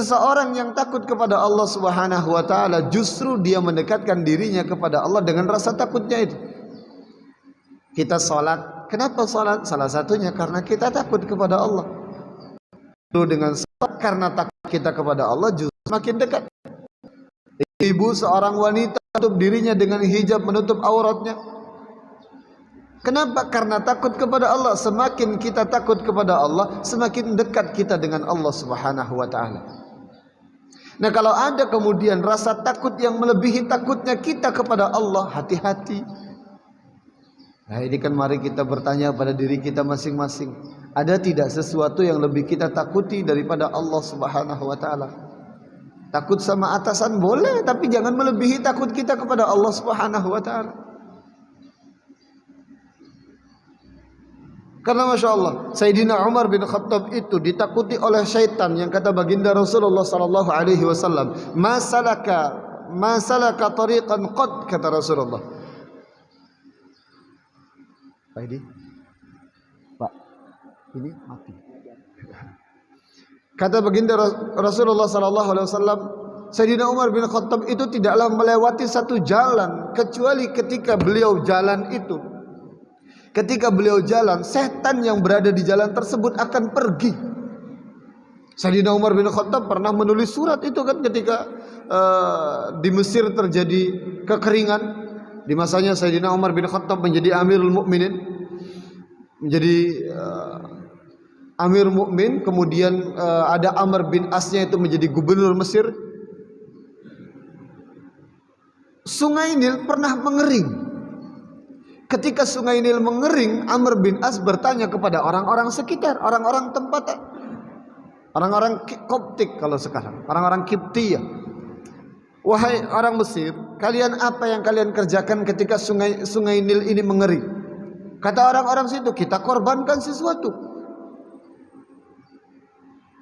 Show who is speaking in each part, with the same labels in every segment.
Speaker 1: Seseorang yang takut kepada Allah Subhanahu wa taala justru dia mendekatkan dirinya kepada Allah dengan rasa takutnya itu. Kita salat, kenapa salat? Salah satunya karena kita takut kepada Allah. Dengan salat karena takut kita kepada Allah justru makin dekat. Ibu seorang wanita menutup dirinya dengan hijab, menutup auratnya. Kenapa? Karena takut kepada Allah. Semakin kita takut kepada Allah, semakin dekat kita dengan Allah Subhanahu wa taala. Nah, kalau ada kemudian rasa takut yang melebihi takutnya kita kepada Allah, hati-hati. Nah, ini kan mari kita bertanya pada diri kita masing-masing. Ada tidak sesuatu yang lebih kita takuti daripada Allah Subhanahu wa taala? Takut sama atasan boleh, tapi jangan melebihi takut kita kepada Allah Subhanahu wa taala. Karena Masya Allah, Sayyidina Umar bin Khattab itu ditakuti oleh syaitan yang kata baginda Rasulullah sallallahu alaihi wasallam, "Ma salaka tariqan qad," kata Rasulullah. Pak ini, Pak, ini mati. Kata baginda Rasulullah sallallahu alaihi wasallam, Sayyidina Umar bin Khattab itu tidaklah melewati satu jalan kecuali ketika beliau jalan itu. Ketika beliau jalan, setan yang berada di jalan tersebut akan pergi. Sayyidina Umar bin Khattab pernah menulis surat itu kan ketika di Mesir terjadi kekeringan. Di masanya Sayyidina Umar bin Khattab menjadi Amirul Mukminin, menjadi Amir Mukmin. Kemudian ada Amr bin Asnya itu menjadi gubernur Mesir. Sungai Nil pernah mengering. Ketika Sungai Nil mengering, Amr bin As bertanya kepada orang-orang sekitar, orang-orang tempatan, orang-orang Koptik kalau sekarang, orang-orang Kiptiyah. Wahai orang Mesir, kalian apa yang kalian kerjakan ketika Sungai Nil ini mengering? Kata orang-orang situ, kita korbankan sesuatu.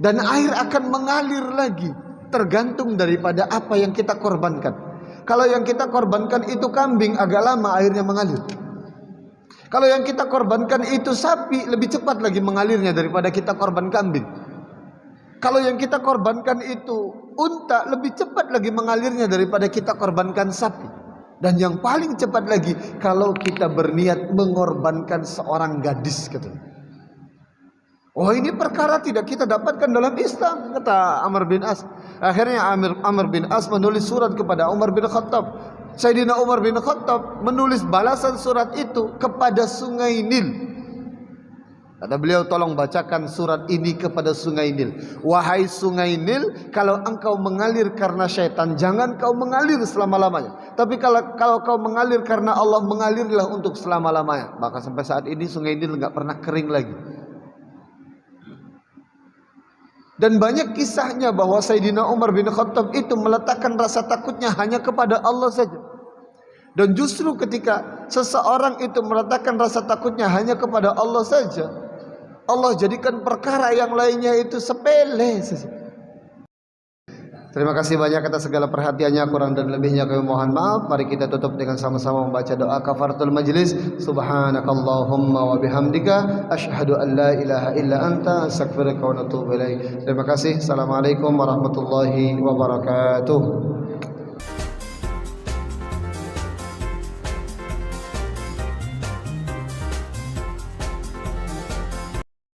Speaker 1: Dan air akan mengalir lagi, tergantung daripada apa yang kita korbankan. Kalau yang kita korbankan itu kambing, agak lama airnya mengalir. Kalau yang kita korbankan itu sapi, lebih cepat lagi mengalirnya daripada kita korban kambing. Kalau yang kita korbankan itu unta, lebih cepat lagi mengalirnya daripada kita korbankan sapi. Dan yang paling cepat lagi, kalau kita berniat mengorbankan seorang gadis, katanya. Oh, ini perkara tidak kita dapatkan dalam Islam, kata Amr bin As. Akhirnya Amr bin As menulis surat kepada Umar bin Khattab. Sayyidina Umar bin Khattab menulis balasan surat itu kepada Sungai Nil. Kata beliau, tolong bacakan surat ini kepada Sungai Nil. Wahai Sungai Nil, kalau engkau mengalir karena syaitan, jangan kau mengalir selama-lamanya. Tapi kalau kau mengalir karena Allah, mengalirlah untuk selama-lamanya. Maka sampai saat ini Sungai Nil enggak pernah kering lagi. Dan banyak kisahnya bahwa Sayyidina Umar bin Khattab itu meletakkan rasa takutnya hanya kepada Allah saja. Dan justru ketika seseorang itu meletakkan rasa takutnya hanya kepada Allah saja, Allah jadikan perkara yang lainnya itu sepele saja. Terima kasih banyak atas segala perhatiannya, kurang dan lebihnya kami mohon maaf. Mari kita tutup dengan sama-sama membaca doa kafaratul majlis. Subhanakallahumma wa bihamdika asyhadu an la ilaha illa anta astaghfiruka wa atubu ilaik. Terima kasih. Assalamualaikum warahmatullahi wabarakatuh.